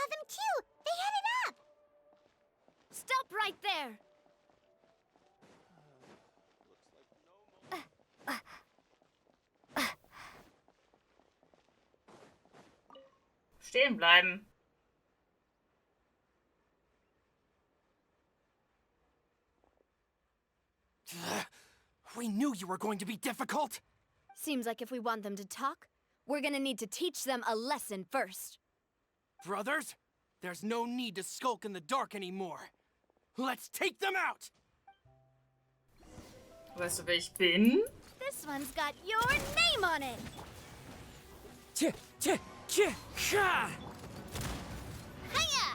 saw them too! They headed up! Stop right there! Stehen bleiben. We knew you were going to be difficult. Seems like if we want them to talk, we're gonna need to teach them a lesson first. Brothers, there's no need to skulk in the dark anymore. Let's take them out! Weißt du, wer ich bin? This one's got your name on it! Ha! Hiya!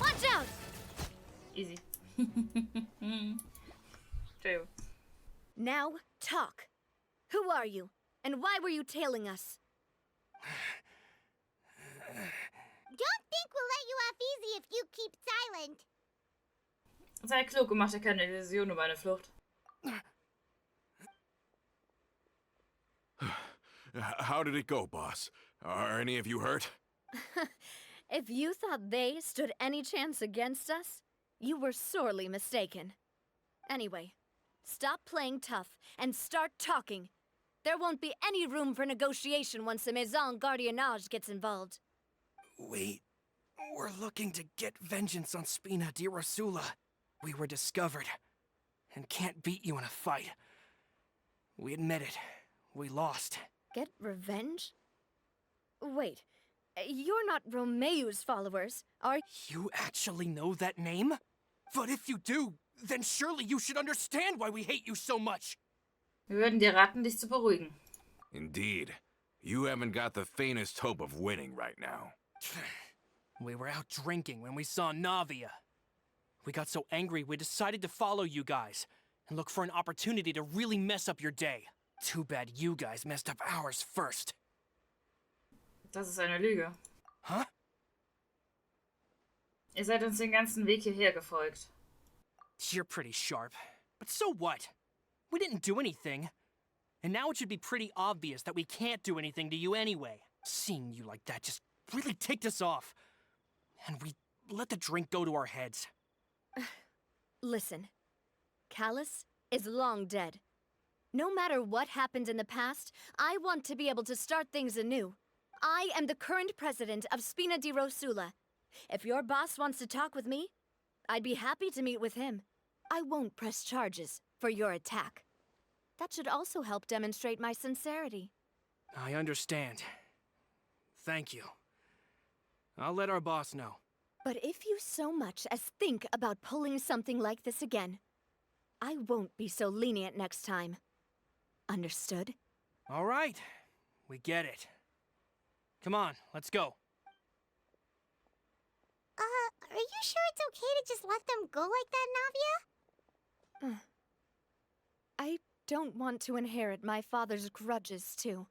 Watch out! Easy. Entschuldigung. Now, talk. Who are you? And why were you tailing us? Don't think we'll let you off easy if you keep silent. Sei klug und mach dir keine Illusion über eine Flucht. How did it go, boss? Are any of you hurt? If you thought they stood any chance against us, you were sorely mistaken. Anyway, stop playing tough and start talking. There won't be any room for negotiation once the Maison Gardiennage gets involved. We're looking to get vengeance on Spina di Rosula. We were discovered, and can't beat you in a fight. We admit it. We lost. Get revenge? Wait, you're not Romeu's followers, are You actually know that name? But if you do, then surely you should understand why we hate you so much. Wir würden dir raten, dich zu beruhigen. Indeed. You haven't got the faintest hope of winning right now. We were out drinking when we saw Navia. We got so angry we decided to follow you guys and look for an opportunity to really mess up your day. Too bad you guys messed up ours first. Das ist eine Lüge. Huh? Ihr seid uns den ganzen Weg hierher gefolgt. You're pretty sharp. But so what? We didn't do anything. And now it should be pretty obvious that we can't do anything to you anyway. Seeing you like that just really ticked us off. And we let the drink go to our heads. Listen, Callus is long dead. No matter what happened in the past, I want to be able to start things anew. I am the current president of Spina di Rosula. If your boss wants to talk with me, I'd be happy to meet with him. I won't press charges for your attack. That should also help demonstrate my sincerity. I understand. Thank you. I'll let our boss know. But if you so much as think about pulling something like this again, I won't be so lenient next time. Understood? All right. We get it. Come on, let's go. Are you sure it's okay to just let them go like that, Navia? I don't want to inherit my father's grudges, too.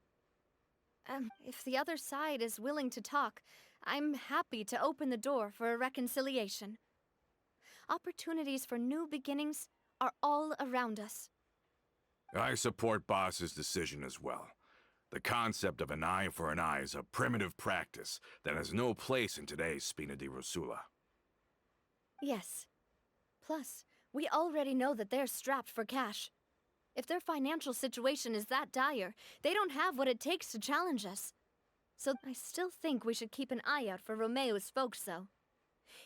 If the other side is willing to talk, I'm happy to open the door for a reconciliation. Opportunities for new beginnings are all around us. I support Boss's decision as well. The concept of an eye for an eye is a primitive practice that has no place in today's Spina di Rosula. Yes. Plus, we already know that they're strapped for cash. If their financial situation is that dire, they don't have what it takes to challenge us. So I still think we should keep an eye out for Romeu's folks, though.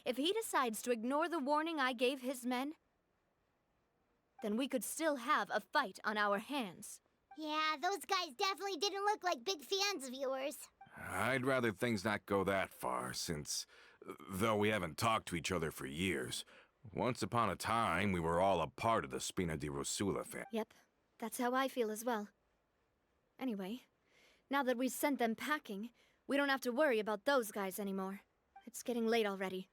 If he decides to ignore the warning I gave his men, then we could still have a fight on our hands. Yeah, those guys definitely didn't look like big fans of yours. I'd rather things not go that far, since, though we haven't talked to each other for years, once upon a time we were all a part of the Spina di Rosula family. Yep, that's how I feel as well. Anyway, now that we've sent them packing, we don't have to worry about those guys anymore. It's getting late already.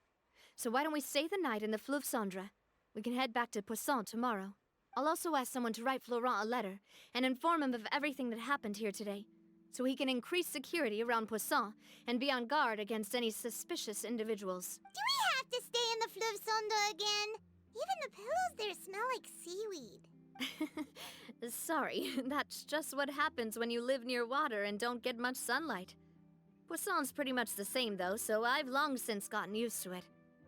So why don't we stay the night in the Fleuve Cendre? We can head back to Poisson tomorrow. I'll also ask someone to write Florent a letter and inform him of everything that happened here today, so he can increase security around Poisson and be on guard against any suspicious individuals. Do we have to stay in the Fleuve Cendre again? Even the pillows there smell like seaweed. Sorry, that's just what happens when you live near water and don't get much sunlight. Poisson's pretty much the same though, so I've long since gotten used to it.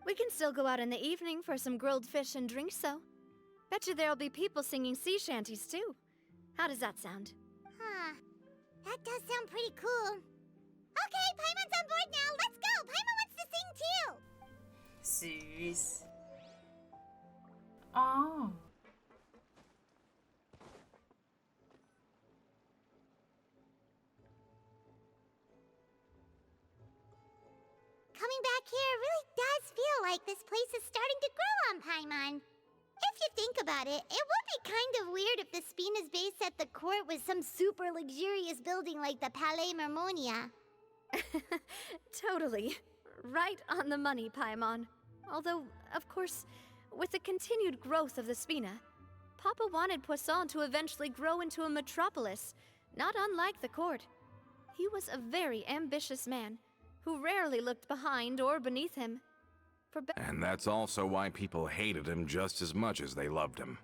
We can still go out in the evening for some grilled fish and drinks though. Bet you there'll be people singing sea shanties too. How does that sound? Huh. That does sound pretty cool. Okay, Paimon's on board now. Let's go. Paimon wants to sing too. Süß. Oh. Coming back here really does feel like this place is starting to grow on Paimon. If you think about it, it would be kind of weird if the Spina's base at the court was some super luxurious building like the Palais Mermonia. Totally. Right on the money, Paimon. Although, of course, with the continued growth of the Spina, Papa wanted Poisson to eventually grow into a metropolis, not unlike the court. He was a very ambitious man, who rarely looked behind or beneath him. And that's also why people hated him just as much as they loved him.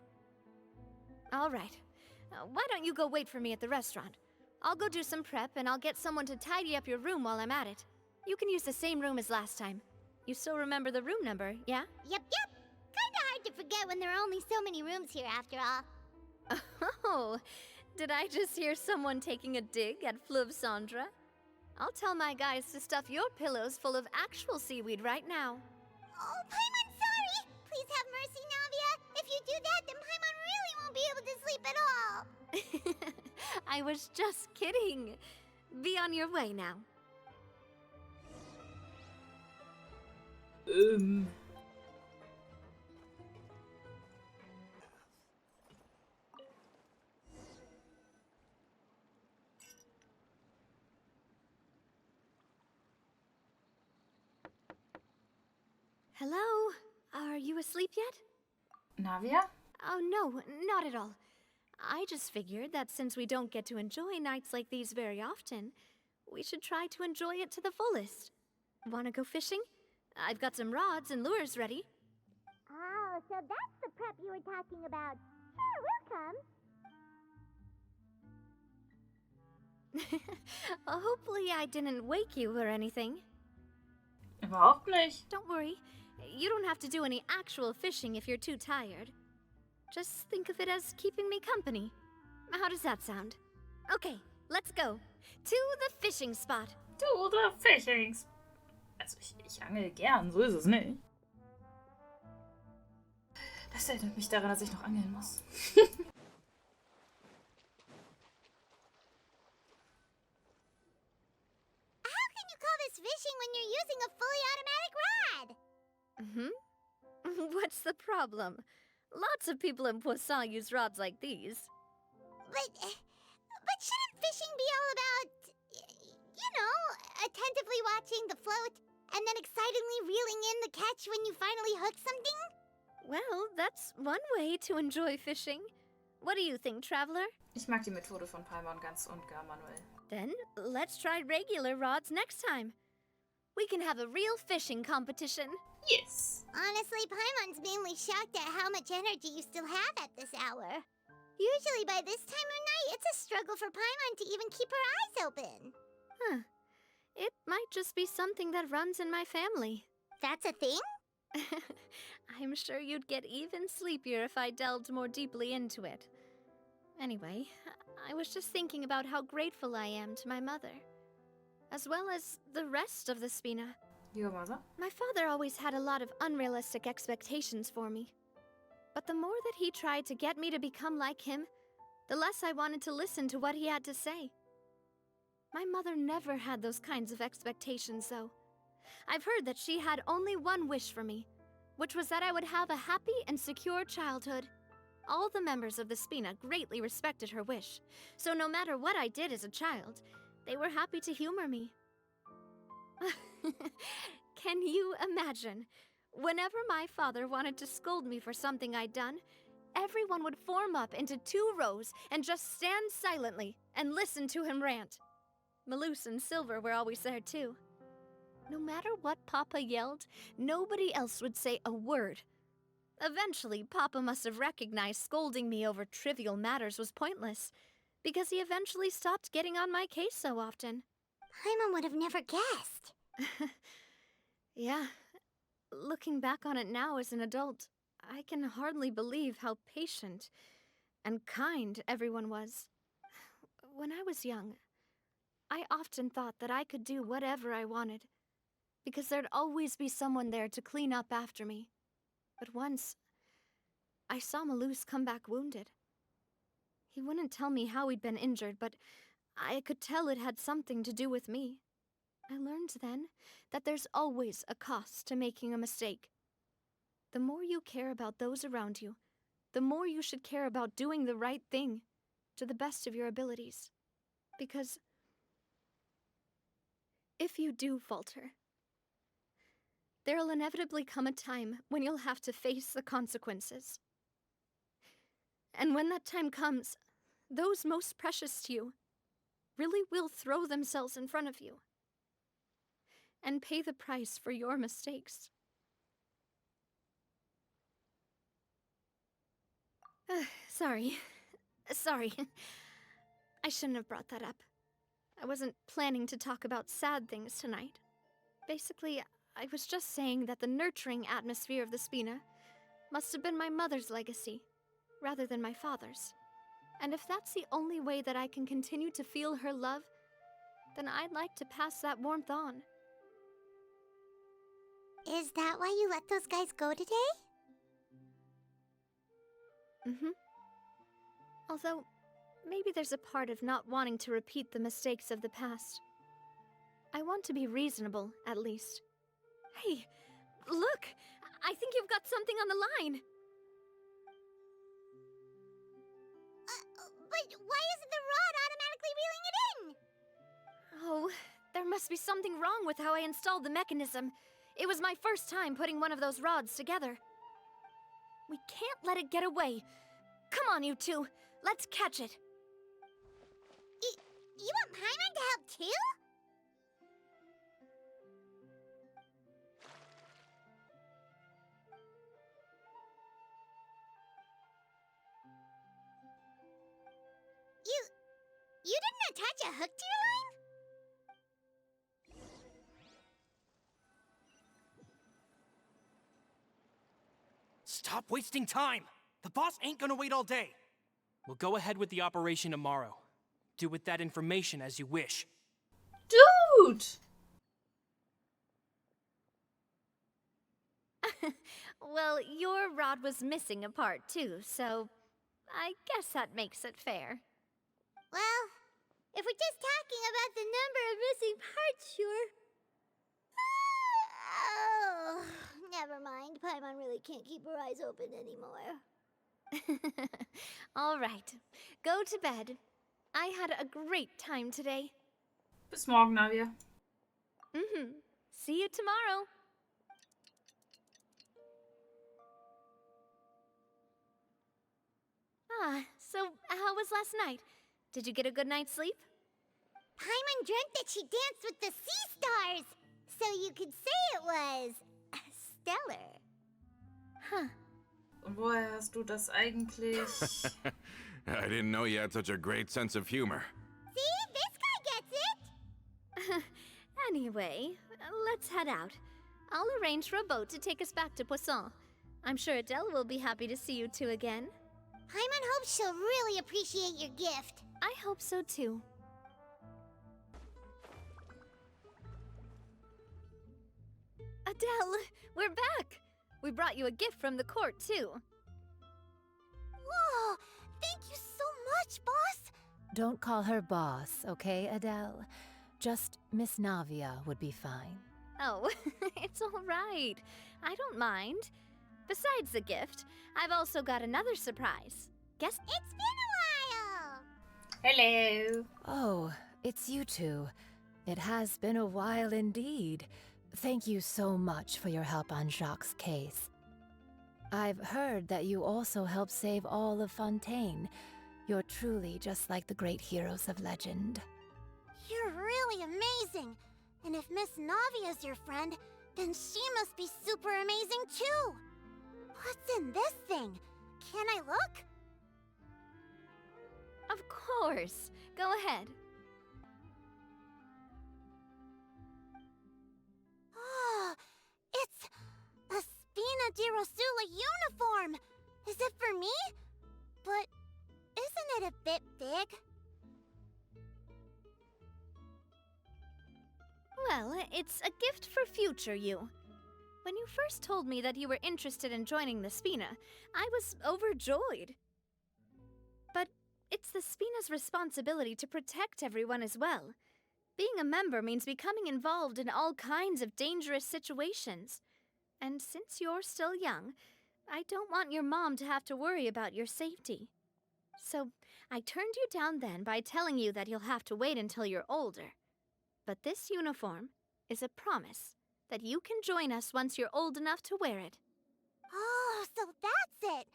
All right. Why don't you go wait for me at the restaurant? I'll go do some prep, and I'll get someone to tidy up your room while I'm at it. You can use the same room as last time. You still remember the room number, yeah? Yep. Kinda hard to forget when there are only so many rooms here after all. Oh, did I just hear someone taking a dig at Fleuve Cendre? I'll tell my guys to stuff your pillows full of actual seaweed right now. Oh, Paimon, sorry! Please have mercy, Navia! If you do that, then Paimon really won't be able to sleep at all! I was just kidding. Be on your way now. Hello? Are you asleep yet? Navia? Oh, no, not at all. I just figured that since we don't get to enjoy nights like these very often, we should try to enjoy it to the fullest. Wanna go fishing? I've got some rods and lures ready. Oh, so that's the prep you were talking about. Sure, we'll come. Hopefully I didn't wake you or anything. Überhaupt nicht. Don't worry, you don't have to do any actual fishing if you're too tired. Just think of it as keeping me company. How does that sound? Okay, let's go. To the fishing spot. To the fishing. Also ich angel gern, so ist es nicht. Das erinnert mich daran, dass ich noch angeln muss. How can you call this fishing when you're using a fully automatic rod? What's the problem? Lots of people in Poisson use rods like these. But shouldn't fishing be all about, you know, attentively watching the float and then excitedly reeling in the catch when you finally hook something? Well, that's one way to enjoy fishing. What do you think, Traveler? Ich mag die Methode von Paimon ganz und gar, Manuel. Then let's try regular rods next time. We can have a real fishing competition. Yes! Honestly, Paimon's mainly shocked at how much energy you still have at this hour. Usually by this time of night, it's a struggle for Paimon to even keep her eyes open. Huh. It might just be something that runs in my family. That's a thing? I'm sure you'd get even sleepier if I delved more deeply into it. Anyway, I was just thinking about how grateful I am to my mother, as well as the rest of the Spina. Your mother? My father always had a lot of unrealistic expectations for me. But the more that he tried to get me to become like him, the less I wanted to listen to what he had to say. My mother never had those kinds of expectations, though. I've heard that she had only one wish for me, which was that I would have a happy and secure childhood. All the members of the Spina greatly respected her wish, so no matter what I did as a child, they were happy to humor me. Can you imagine? Whenever my father wanted to scold me for something I'd done, everyone would form up into 2 rows and just stand silently and listen to him rant. Malouse and Silver were always there too. No matter what Papa yelled, nobody else would say a word. Eventually, Papa must have recognized scolding me over trivial matters was pointless, because he eventually stopped getting on my case so often. Paimon would have never guessed. Yeah. Looking back on it now as an adult, I can hardly believe how patient and kind everyone was. When I was young, I often thought that I could do whatever I wanted, because there'd always be someone there to clean up after me. But once, I saw Malus come back wounded. He wouldn't tell me how he'd been injured, but I could tell it had something to do with me. I learned then that there's always a cost to making a mistake. The more you care about those around you, the more you should care about doing the right thing to the best of your abilities. Because if you do falter, there'll inevitably come a time when you'll have to face the consequences. And when that time comes, those most precious to you really will throw themselves in front of you and pay the price for your mistakes. Sorry. I shouldn't have brought that up. I wasn't planning to talk about sad things tonight. Basically, I was just saying that the nurturing atmosphere of the Spina must have been my mother's legacy, rather than my father's. And if that's the only way that I can continue to feel her love, then I'd like to pass that warmth on. Is that why you let those guys go today? Although, maybe there's a part of not wanting to repeat the mistakes of the past. I want to be reasonable, at least. Hey, look! I think you've got something on the line! But why isn't the rod automatically reeling it in? Oh, there must be something wrong with how I installed the mechanism. It was my first time putting one of those rods together. We can't let it get away. Come on, you two. Let's catch it. You want Paimon to help too? You didn't attach a hook to your line? Stop wasting time! The boss ain't gonna wait all day. We'll go ahead with the operation tomorrow. Do with that information as you wish. Dude! Well, your rod was missing a part too, so I guess that makes it fair. Well, if we're just talking about the number of missing parts, sure. Oh, never mind. Paimon really can't keep her eyes open anymore. All right, go to bed. I had a great time today. Bis morgen, Navia. See you tomorrow. So how was last night? Did you get a good night's sleep? Paimon dreamt that she danced with the sea stars, so you could say it was stellar. Huh. Und woher hast du das eigentlich? I didn't know you had such a great sense of humor. See? This guy gets it! Anyway, let's head out. I'll arrange for a boat to take us back to Poisson. I'm sure Adele will be happy to see you two again. Paimon hopes she'll really appreciate your gift. I hope so too. Adele, we're back! We brought you a gift from the court too. Whoa! Thank you so much, boss! Don't call her boss, okay, Adele? Just Miss Navia would be fine. Oh, it's all right. I don't mind. Besides the gift, I've also got another surprise. Guess It's been a while! Hello. Oh, it's you two. It has been a while indeed. Thank you so much for your help on Jacques' case. I've heard that you also helped save all of Fontaine. You're truly just like the great heroes of legend. You're really amazing! And if Miss Navia's your friend, then she must be super amazing too! What's in this thing? Can I look? Of course. Go ahead. di Rosula uniform! Is it for me? But isn't it a bit big? Well, it's a gift for future you. When you first told me that you were interested in joining the Spina, I was overjoyed. But it's the Spina's responsibility to protect everyone as well. Being a member means becoming involved in all kinds of dangerous situations. And since you're still young, I don't want your mom to have to worry about your safety. So I turned you down then by telling you that you'll have to wait until you're older. But this uniform is a promise that you can join us once you're old enough to wear it. Oh, so that's it!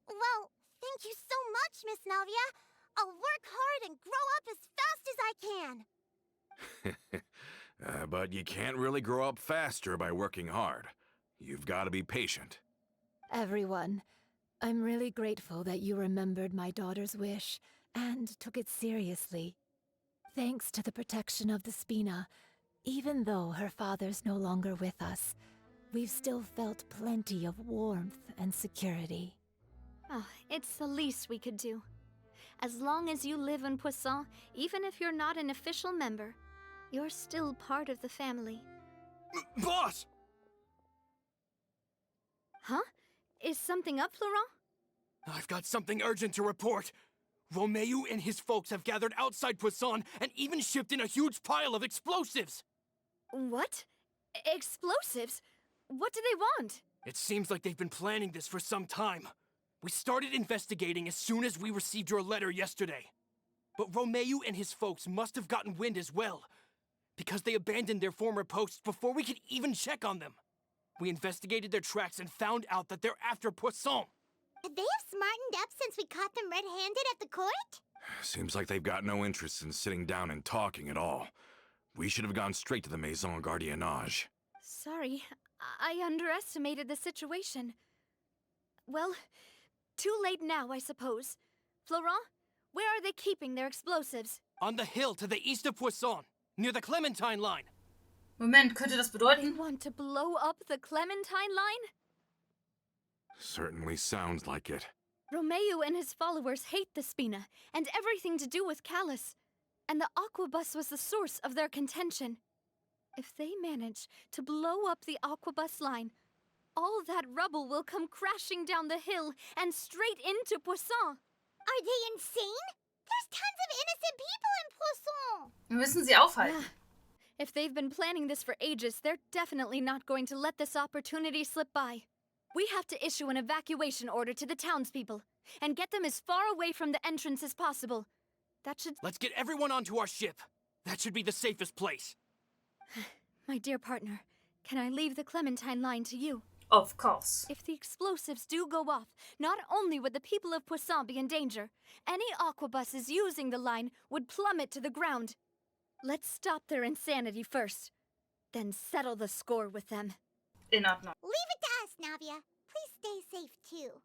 Well, thank you so much, Miss Navia. I'll work hard and grow up as fast as I can. But you can't really grow up faster by working hard. You've got to be patient. Everyone, I'm really grateful that you remembered my daughter's wish and took it seriously. Thanks to the protection of the Spina, even though her father's no longer with us, we've still felt plenty of warmth and security. Oh, it's the least we could do. As long as you live in Poisson, even if you're not an official member, you're still part of the family. Boss! Huh? Is something up, Florent? I've got something urgent to report. Romeu and his folks have gathered outside Poisson and even shipped in a huge pile of explosives. What? Explosives? What do they want? It seems like they've been planning this for some time. We started investigating as soon as we received your letter yesterday. But Romeu and his folks must have gotten wind as well, because they abandoned their former posts before we could even check on them. We investigated their tracks and found out that they're after Poisson. They have smartened up since we caught them red-handed at the court? Seems like they've got no interest in sitting down and talking at all. We should have gone straight to the Maison Gardiennage. Sorry, I underestimated the situation. Well, too late now, I suppose. Florent, where are they keeping their explosives? On the hill to the east of Poisson, near the Clementine line. Moment, könnte das They bedeuten? want to blow up the Clementine line? Certainly sounds like it. Romeu and his followers hate the Spina and everything to do with Callus. And the Aquabus was the source of their contention. If they manage to blow up the Aquabus line, all that rubble will come crashing down the hill and straight into Poisson. Are they insane? There's tons of innocent people in Poisson! Wir müssen sie aufhalten. Yeah. If they've been planning this for ages, they're definitely not going to let this opportunity slip by. We have to issue an evacuation order to the townspeople and get them as far away from the entrance as possible. That should... Let's get everyone onto our ship. That should be the safest place. My dear partner, can I leave the Clementine line to you? Of course. If the explosives do go off, not only would the people of Poisson be in danger, any aquabuses using the line would plummet to the ground. Let's stop their insanity first, then settle the score with them. In Ordnung. Leave it to us, Navia. Please stay safe, too.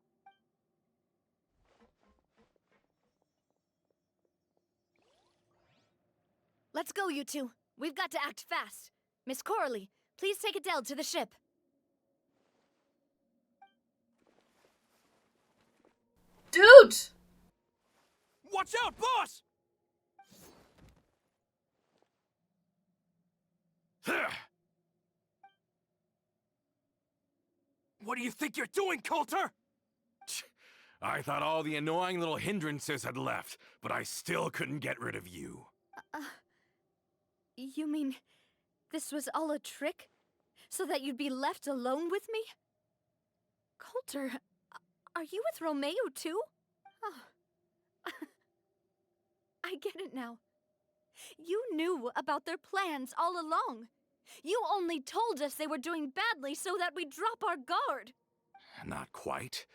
Let's go, you two. We've got to act fast. Miss Coralie, please take Adele to the ship. Dude! Watch out, boss! What do you think you're doing, Coulter? I thought all the annoying little hindrances had left, but I still couldn't get rid of you. You mean this was all a trick? So that you'd be left alone with me? Coulter, are you with Romeu too? Oh. I get it now. You knew about their plans all along. You only told us they were doing badly so that we'd drop our guard. Not quite.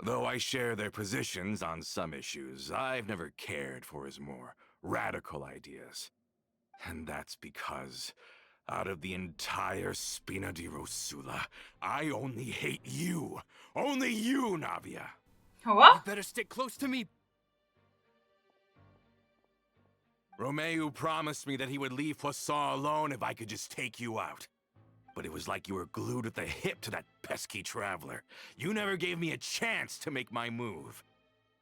Though I share their positions on some issues, I've never cared for his more radical ideas. And that's because, out of the entire Spina di Rosula, I only hate you. Only you, Navia. What? You better stick close to me. Romeu promised me that he would leave Poisson alone if I could just take you out. but it was like you were glued at the hip to that pesky traveler. You never gave me a chance to make my move.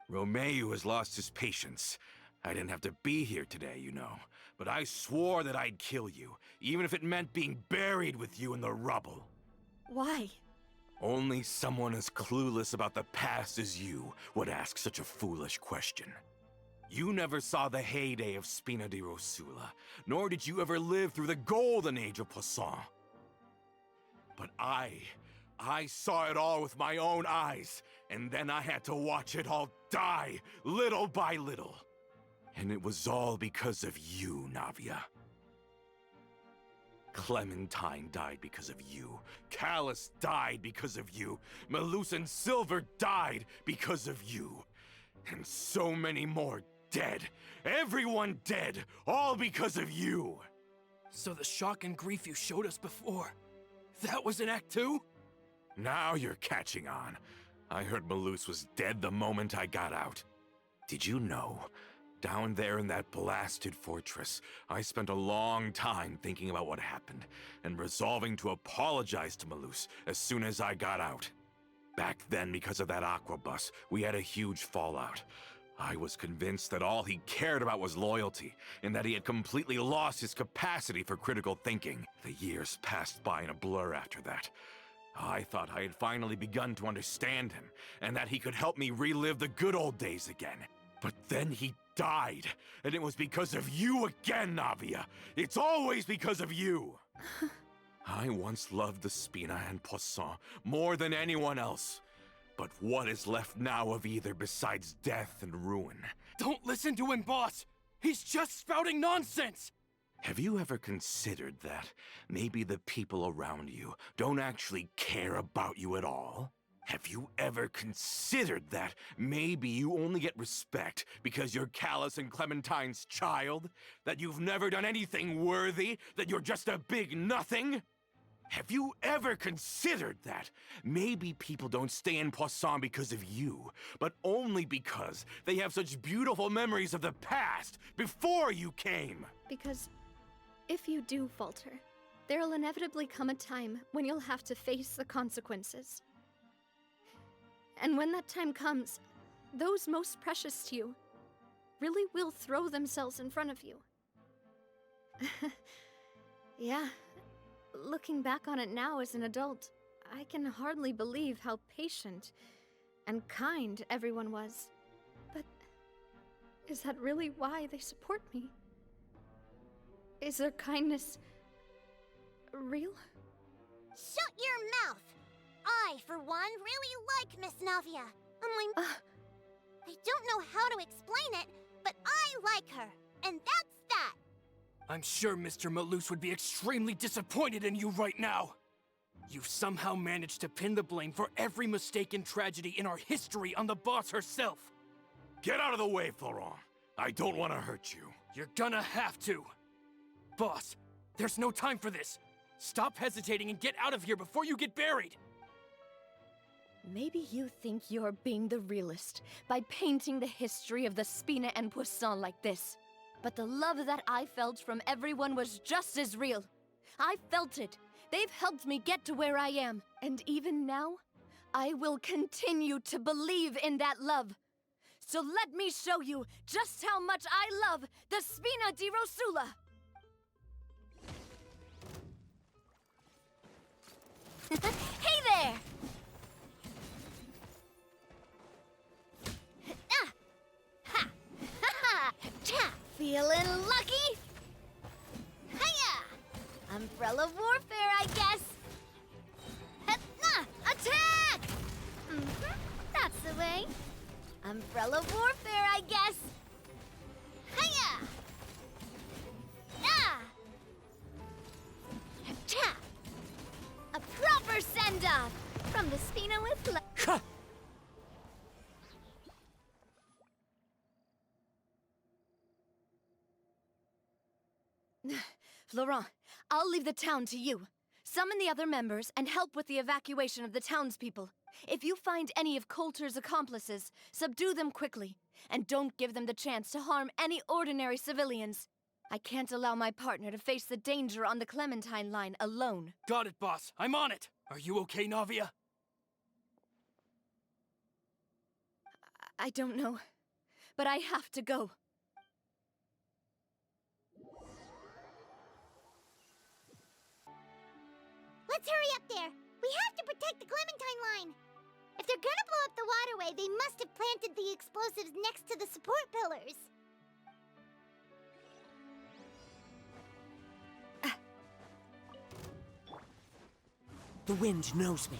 Romeu has lost his patience. I didn't have to be here today, you know, but I swore that I'd kill you, even if it meant being buried with you in the rubble. Why? Only someone as clueless about the past as you would ask such a foolish question. You never saw the heyday of Spina di Rosula, nor did you ever live through the golden age of Poisson. But I saw it all with my own eyes, and then I had to watch it all die, little by little. And it was all because of you, Navia. Clementine died because of you. Callus died because of you. Malus and Silver died because of you. And so many more dead. Everyone dead, all because of you. So the shock and grief you showed us before, that was in Act 2? Now you're catching on. I heard Malus was dead the moment I got out. Did you know? Down there in that blasted fortress, I spent a long time thinking about what happened, and resolving to apologize to Malus as soon as I got out. Back then, because of that aqua bus, we had a huge fallout. I was convinced that all he cared about was loyalty, and that he had completely lost his capacity for critical thinking. The years passed by in a blur after that. I thought I had finally begun to understand him, and that he could help me relive the good old days again. But then he died, and it was because of you again, Navia. It's always because of you. I once loved the Spina and Poisson more than anyone else. But what is left now of either besides death and ruin? Don't listen to him, boss! He's just spouting nonsense! Have you ever considered that maybe the people around you don't actually care about you at all? Have you ever considered that maybe you only get respect because you're Callus and Clementine's child? That you've never done anything worthy? That you're just a big nothing? Have you ever considered that maybe people don't stay in Poisson because of you, but only because they have such beautiful memories of the past before you came? Because if you do falter, there'll inevitably come a time when you'll have to face the consequences. And when that time comes, those most precious to you really will throw themselves in front of you. Yeah, looking back on it now as an adult, I can hardly believe how patient and kind everyone was. But is that really why they support me? Is their kindness real? Shut your mouth! I, for one, really like Miss Navia. I don't know how to explain it, but I like her, and that's that. I'm sure Mr. Malus would be extremely disappointed in you right now. You've somehow managed to pin the blame for every mistake and tragedy in our history on the boss herself. Get out of the way, Florent. I don't want to hurt you. You're gonna have to. Boss, there's no time for this. Stop hesitating and get out of here before you get buried. Maybe you think you're being the realist by painting the history of the Spina and Poisson like this. But the love that I felt from everyone was just as real. I felt it. They've helped me get to where I am. And even now, I will continue to believe in that love. So let me show you just how much I love the Spina di Rosula. Hey there! Feeling lucky? Hiya! Umbrella warfare, I guess. Attack! That's the way. Umbrella warfare, I guess. Hiya! A proper send-off from the Spina with love. Florent, I'll leave the town to you. Summon the other members and help with the evacuation of the townspeople. If you find any of Coulter's accomplices, subdue them quickly. And don't give them the chance to harm any ordinary civilians. I can't allow my partner to face the danger on the Clementine line alone. Got it, boss. I'm on it. Are you okay, Navia? I don't know, but I have to go. Let's hurry up there. We have to protect the Clementine line. If they're gonna blow up the waterway, they must have planted the explosives next to the support pillars. The wind knows me.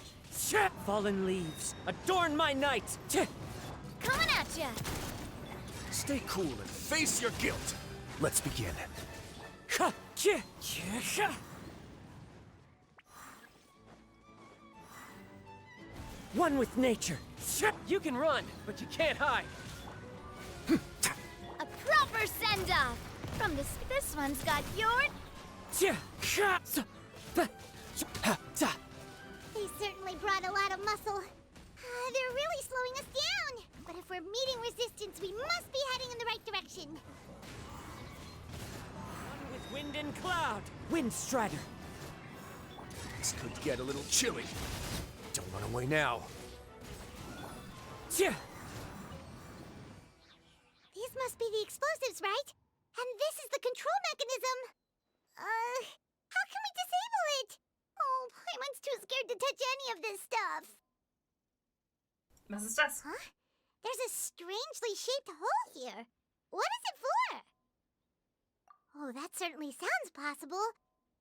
Fallen leaves, adorn my night! Coming at ya! Stay cool and face your guilt. Let's begin. One with nature. You can run, but you can't hide. A proper send-off! From this one's got your... They certainly brought a lot of muscle. They're really slowing us down. But if we're meeting resistance, we must be heading in the right direction. One with wind and cloud. Wind Strider. This could get a little chilly. Don't run away now. These must be the explosives, right? And this is the control mechanism. How can we disable it? Oh, Paimon's too scared to touch any of this stuff. Was ist das? Huh? There's a strangely shaped hole here. What is it for? Oh, that certainly sounds possible.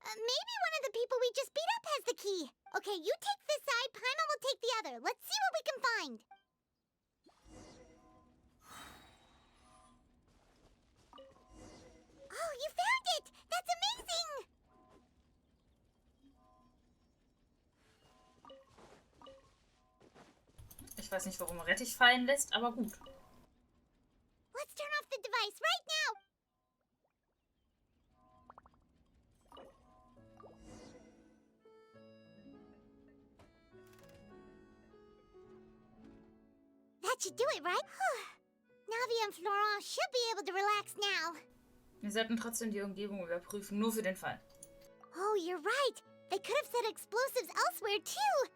Maybe one of the people we just beat up has the key. Okay, you take this side, Paimon will take the other. Let's see what we can find. Oh, you found it! That's amazing! Ich weiß nicht, warum er Rettich fallen lässt, aber gut. Let's turn off the device right now! That should do it, right? Navi and Florent should be able to relax now. Wir sollten trotzdem die Umgebung überprüfen, nur für den Fall. Oh, you're right. They could have set explosives elsewhere, too.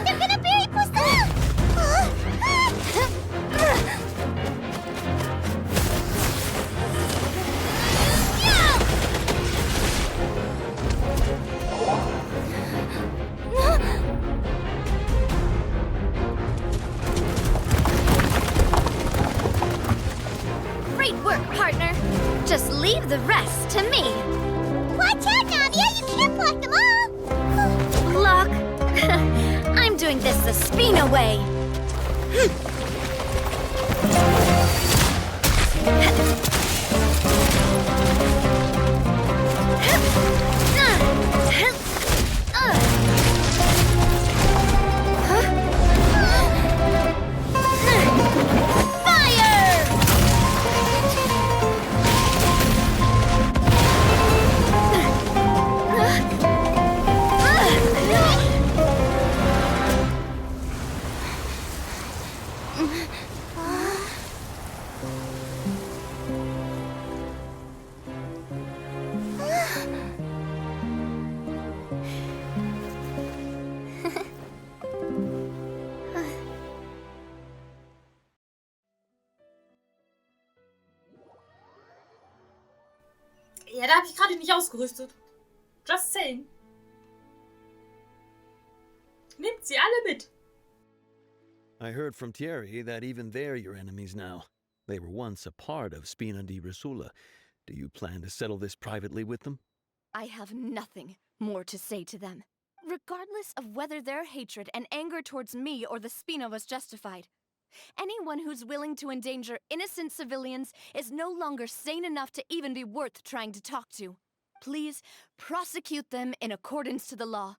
They're gonna bury Priscilla! Great work, partner! Just leave the rest to me! Watch out, Navia! You can't block them all! Block? I'm doing this the Spina way! Ja, da habe ich gerade nicht ausgerüstet. Just saying. Nehmt sie alle mit. I heard from Thierry that even they're your enemies now. They were once a part of Spina di Rosula. Do you plan to settle this privately with them? I have nothing more to say to them. Regardless of whether their hatred and anger towards me or the Spina was justified, anyone who's willing to endanger innocent civilians is no longer sane enough to even be worth trying to talk to. Please prosecute them in accordance to the law.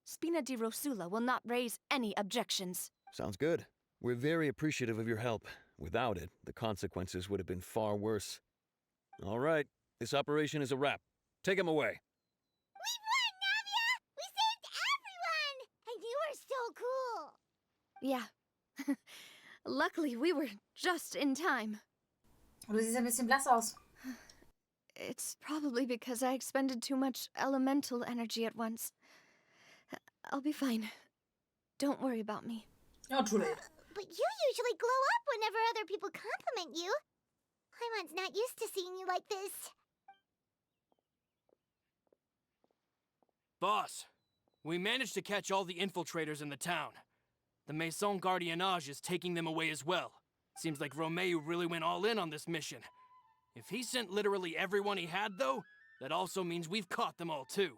Spina di Rosula will not raise any objections. Sounds good. We're very appreciative of your help. Without it, the consequences would have been far worse. All right, this operation is a wrap. Take him away. We won, Navia! We saved everyone! And you were so cool! Yeah. Luckily, we were just in time. Du siehst ein bisschen blass aus. It's probably because I expended too much elemental energy at once. I'll be fine. Don't worry about me. Oh, too late. But you usually glow up whenever other people compliment you. Paimon's not used to seeing you like this. Boss, we managed to catch all the infiltrators in the town. The Maison Gardiennage is taking them away as well. Seems like Romeu really went all in on this mission. If he sent literally everyone he had, though, that also means we've caught them all, too.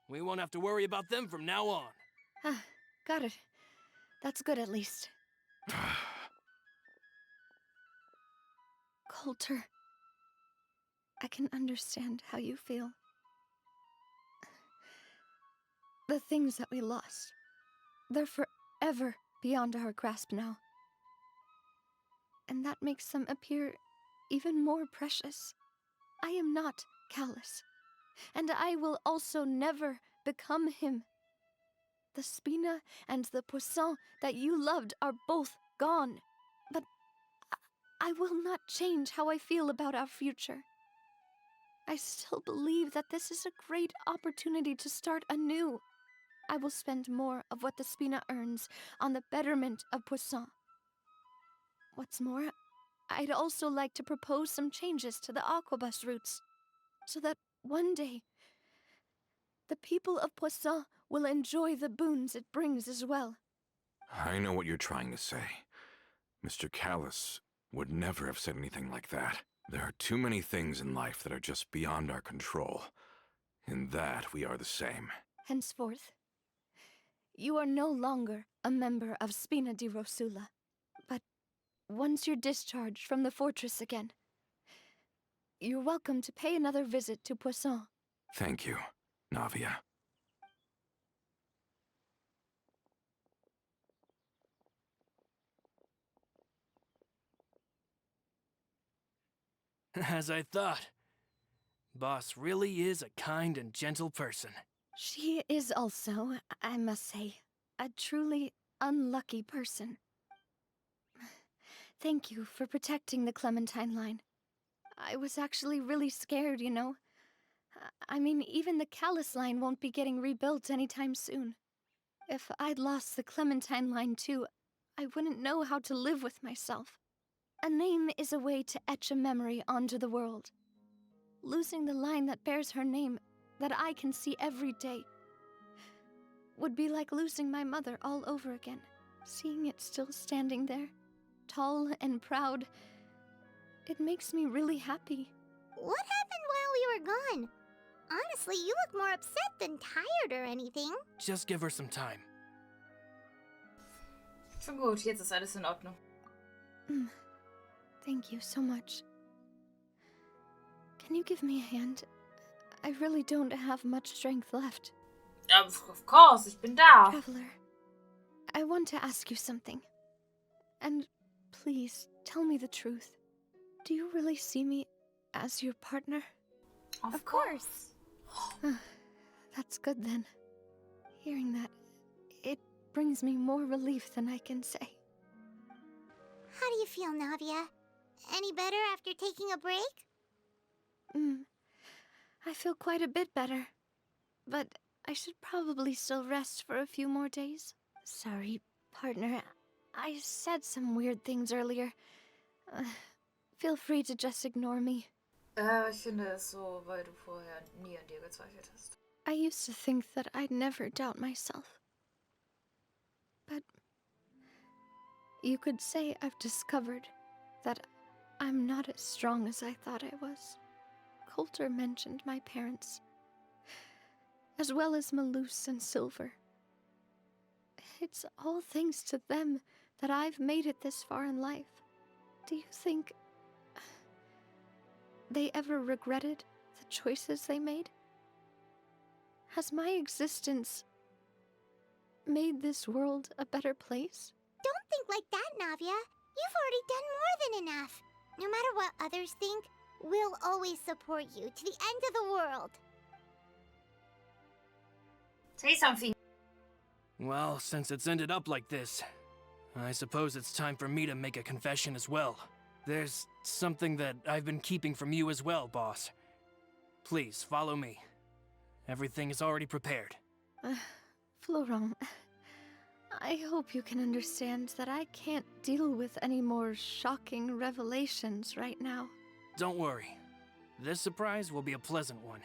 We won't have to worry about them from now on. Got it. That's good, at least. Coulter, I can understand how you feel. The things that we lost, they're forever beyond our grasp now. And that makes them appear even more precious. I am not callous, and I will also never become him. The Spina and the Poisson that you loved are both gone, but I will not change how I feel about our future. I still believe that this is a great opportunity to start anew. I will spend more of what the Spina earns on the betterment of Poisson. What's more, I'd also like to propose some changes to the Aquabus routes, so that one day, the people of Poisson will enjoy the boons it brings as well. I know what you're trying to say. Mr. Callus would never have said anything like that. There are too many things in life that are just beyond our control. In that, we are the same. Henceforth, you are no longer a member of Spina di Rosula, but once you're discharged from the fortress again, you're welcome to pay another visit to Poisson. Thank you, Navia. As I thought. Boss really is a kind and gentle person. She is also, I must say, a truly unlucky person. Thank you for protecting the Clementine line. I was actually really scared, you know. I mean, even the Callus line won't be getting rebuilt anytime soon. If I'd lost the Clementine line too, I wouldn't know how to live with myself. A name is a way to etch a memory onto the world. Losing the line that bears her name, that I can see every day, would be like losing my mother all over again. Seeing it still standing there, tall and proud, it makes me really happy. What happened while we were gone? Honestly, you look more upset than tired or anything. Just give her some time. Schon gut, jetzt ist alles in Ordnung. Thank you so much. Can you give me a hand? I really don't have much strength left. Of course, ich bin da. Traveler, I want to ask you something. And please, tell me the truth. Do you really see me as your partner? Of course. That's good then. Hearing that, it brings me more relief than I can say. How do you feel, Navia? Any better after taking a break? I feel quite a bit better. But I should probably still rest for a few more days. Sorry, partner. I said some weird things earlier. Feel free to just ignore me. Ich finde es so, weil du vorher nie an dir gezweifelt hast. I used to think that I'd never doubt myself. But you could say I've discovered that I'm not as strong as I thought I was. Coulter mentioned my parents, as well as Malus and Silver. It's all thanks to them that I've made it this far in life. Do you think they ever regretted the choices they made? Has my existence made this world a better place? Don't think like that, Navia. You've already done more than enough. No matter what others think, we'll always support you to the end of the world. Say something. Well, since it's ended up like this, I suppose it's time for me to make a confession as well. There's something that I've been keeping from you as well, boss. Please, follow me. Everything is already prepared. Florent, I hope you can understand that I can't deal with any more shocking revelations right now. Don't worry. This surprise will be a pleasant one.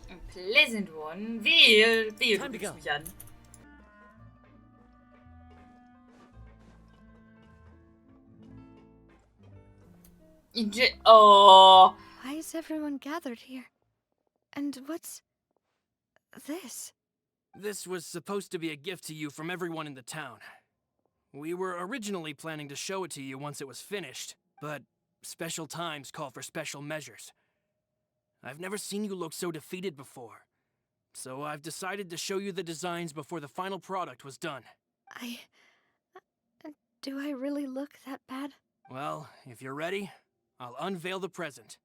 A pleasant one. Wehe, du Time to guckst go. mich an. Oh. Why is everyone gathered here? And what's this? This was supposed to be a gift to you from everyone in the town. We were originally planning to show it to you once it was finished, but special times call for special measures. I've never seen you look so defeated before, so I've decided to show you the designs before the final product was done. Do I really look that bad? Well, if you're ready, I'll unveil the present.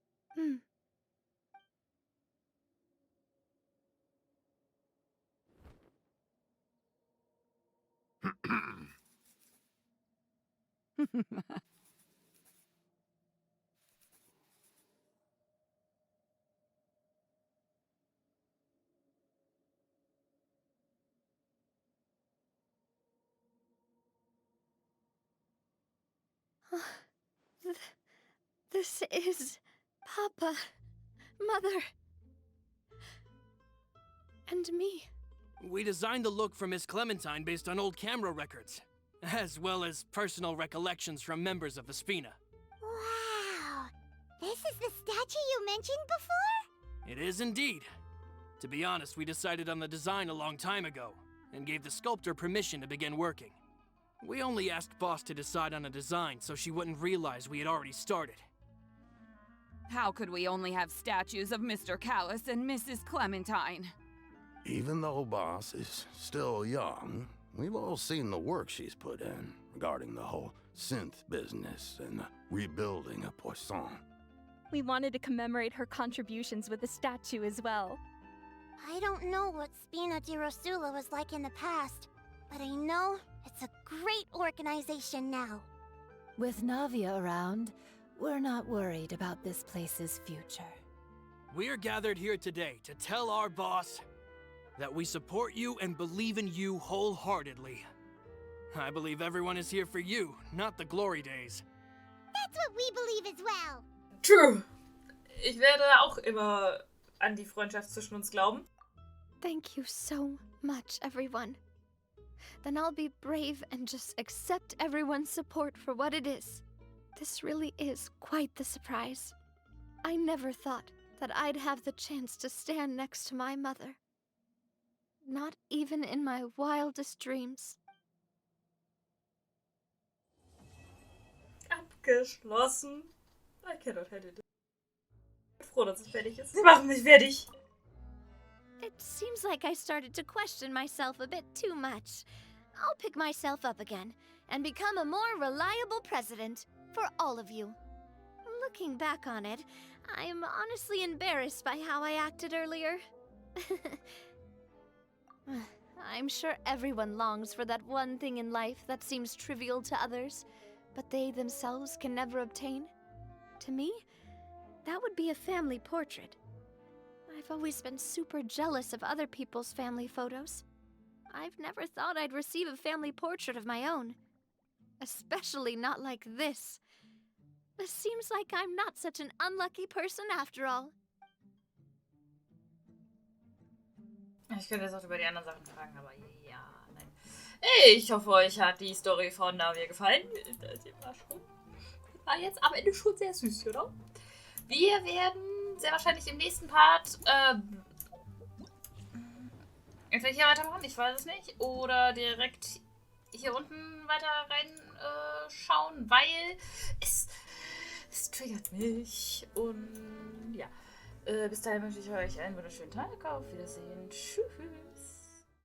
This is Papa, Mother, and me. We designed the look for Miss Clementine based on old camera records, as well as personal recollections from members of the Spina. Wow! This is the statue you mentioned before? It is indeed. To be honest, we decided on the design a long time ago, and gave the sculptor permission to begin working. We only asked Boss to decide on a design so she wouldn't realize we had already started. How could we only have statues of Mr. Callus and Mrs. Clementine? Even though Boss is still young, we've all seen the work she's put in regarding the whole synth business and the rebuilding of Poisson. We wanted to commemorate her contributions with a statue as well. I don't know what Spina di Rosula was like in the past, but I know it's a great organization now. With Navia around, we're not worried about this place's future. We're gathered here today to tell our boss that we support you and believe in you wholeheartedly. I believe everyone is here for you, not the glory days. That's what we believe as well. True. Ich werde auch immer an die Freundschaft zwischen uns glauben. Thank you so much, everyone. Then I'll be brave and just accept everyone's support for what it is. This really is quite the surprise. I never thought that I'd have the chance to stand next to my mother. Not even in my wildest dreams. Abgeschlossen. I cannot handle it. Ich bin froh, dass es fertig ist. Sie machen mich fertig. It seems like I started to question myself a bit too much. I'll pick myself up again and become a more reliable president for all of you. Looking back on it, I'm honestly embarrassed by how I acted earlier. I'm sure everyone longs for that one thing in life that seems trivial to others, but they themselves can never obtain. To me, that would be a family portrait. I've always been super jealous of other people's family photos. I've never thought I'd receive a family portrait of my own. Especially not like this. It seems like I'm not such an unlucky person after all. Ich könnte jetzt auch über die anderen Sachen fragen, aber ja, nein. Ich hoffe, euch hat die Story von Navia gefallen. Die war jetzt am Ende schon sehr süß, oder? Wir werden sehr wahrscheinlich im nächsten Part entweder hier weitermachen, ich weiß es nicht, oder direkt hier unten weiter reinschauen, weil es triggert mich. Und ja, bis dahin wünsche ich euch einen wunderschönen Tag. Auf Wiedersehen. Tschüss.